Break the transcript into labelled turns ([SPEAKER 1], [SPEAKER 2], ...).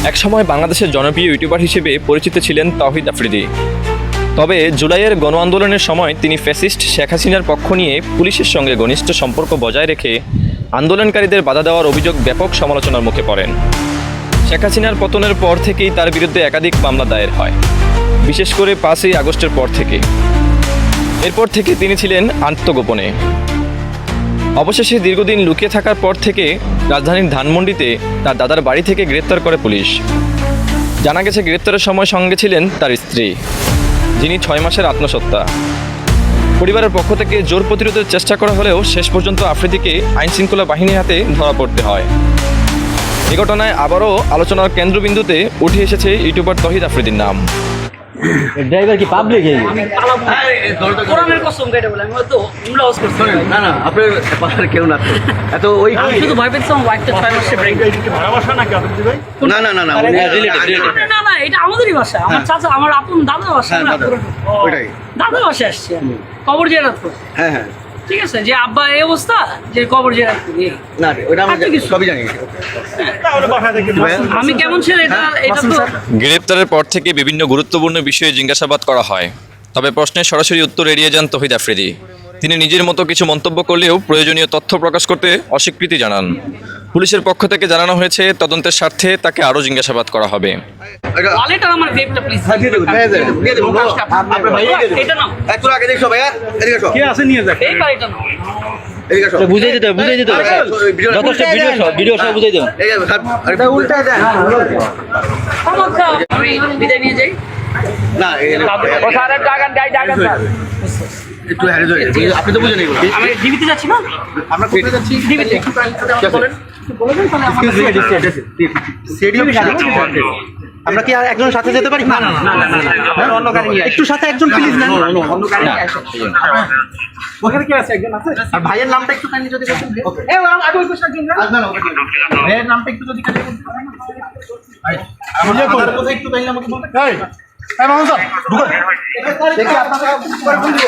[SPEAKER 1] একসময় বাংলাদেশের জনপ্রিয় ইউটিউবার হিসেবে পরিচিত ছিলেন তাওহিদ আফ্রিদি। তবে জুলাইয়ের গণ আন্দোলনের সময় তিনি ফ্যাসিস্ট শেখ হাসিনার পক্ষ নিয়ে পুলিশের সঙ্গে ঘনিষ্ঠ সম্পর্ক বজায় রেখে আন্দোলনকারীদের বাধা দেওয়ার অভিযোগ ব্যাপক সমালোচনার মুখে পড়েন। শেখ হাসিনার পতনের পর থেকেই তার বিরুদ্ধে একাধিক মামলা দায়ের হয়, বিশেষ করে 5ই আগস্টের পর থেকে। এরপর থেকে তিনি ছিলেন আত্মগোপনে। অবশেষে দীর্ঘদিন লুকিয়ে থাকার পর থেকে রাজধানীর ধানমন্ডিতে তার দাদার বাড়ি থেকে গ্রেপ্তার করে পুলিশ। জানা গেছে গ্রেপ্তারের সময় সঙ্গে ছিলেন তার স্ত্রী, যিনি 6 মাসের আত্মসত্ত্বা। পরিবারের পক্ষ থেকে জোর প্রতিরোধের চেষ্টা করা হলেও শেষ পর্যন্ত আফ্রিদিকে আইনশৃঙ্খলা বাহিনীর হাতে ধরা পড়তে হয়। এ ঘটনায় আবারও আলোচনার কেন্দ্রবিন্দুতে উঠে এসেছে ইউটিউবার তহিদ আফ্রিদির নাম।
[SPEAKER 2] ড্রাইভার কি পাবলিক?
[SPEAKER 3] কোরআনের কসম কেটে বলে আমি তো উমরা হাউস করছি।
[SPEAKER 2] না না, আপনার পাশে কেউ না এত ওই
[SPEAKER 3] শুধু ভয় পেয়েছিলাম ওয়াইফটা 6 মাসে ব্রেক।
[SPEAKER 2] ভাড়া বাসা নাকি আপনাদের ভাই? না না না না,
[SPEAKER 3] না না, এটা আমাদেরই বাসা, আমার চাচা, আমার আপন দাদার বাসা।
[SPEAKER 2] ওইটাই
[SPEAKER 3] দাদার বাসা আসছি আমি, কবর জিয়ারত করতে।
[SPEAKER 2] হ্যাঁ হ্যাঁ,
[SPEAKER 3] ঠিক আছে, যে আব্বা এই অবস্থা, যে কবর জিয়ারত করি।
[SPEAKER 2] না ওটা আমরা সবই জানি।
[SPEAKER 3] আমি কেমন ছেলে এটা তো।
[SPEAKER 1] গ্রেপ্তারের পর থেকে বিভিন্ন গুরুত্বপূর্ণ বিষয়ে জিজ্ঞাসাবাদ করা হয়, তবে প্রশ্নের সরাসরি উত্তর এড়িয়ে যান তহিদ আফ্রিদি। তিনি নিজের মতো কিছু মন্তব্য করলেও প্রয়োজনীয় তথ্য প্রকাশ করতে অস্বীকৃতি জানান। পুলিশের পক্ষ থেকে জানানো হয়েছে তদন্তের স্বার্থে তাকে আরও জিজ্ঞাসাবাদ করা হবে।
[SPEAKER 3] ওয়ালেট আর আমার ভেপটা প্লিজ
[SPEAKER 2] দিয়ে দেবো আপনার ভাই
[SPEAKER 3] এটা নাও।
[SPEAKER 2] একটু আগে দেখো ভাইয়া, এদিকে আসো। কে আছে নিয়ে যাক,
[SPEAKER 3] এই বাড়িটা নাও।
[SPEAKER 2] এদিকে আসো।
[SPEAKER 4] বুঝাই দিতে যথেষ্ট ভিডিও সব বুঝাই দেবেন।
[SPEAKER 2] এই আরেকটা উল্টা দেন।
[SPEAKER 3] আমি বিদায় নিয়ে যাই।
[SPEAKER 2] না একটু হ্যারে যাই, আপনি তো বুঝেন এগুলো।
[SPEAKER 3] আমি ডিবিতে যাচ্ছি না,
[SPEAKER 2] আমরা কোথায় যাচ্ছি?
[SPEAKER 3] ডিবিতে।
[SPEAKER 2] বলেন। আমরা কি আর একজন সাথে যেতে পারি? না না না না, অন্য গাড়ি নিয়ে একটু সাথে একজন প্লিজ না, অন্য গাড়ি নিয়ে আসো। ওখানে কি আছে? একজন আছে। আর ভাইয়ের নামটা একটু কাইন্ডলি যদি বলতেন। এই আগে ওই পাশে একজন না, না না, ভাইয়ের নামটা একটু যদি কাইন্ডলি বলতেন। ভাই আমাদের কোথায় একটু কাইন্ডলি আমাকে বলতে। এই মামুন স্যার ঢুকুন, দেখি আপনাদের কোন দিকে।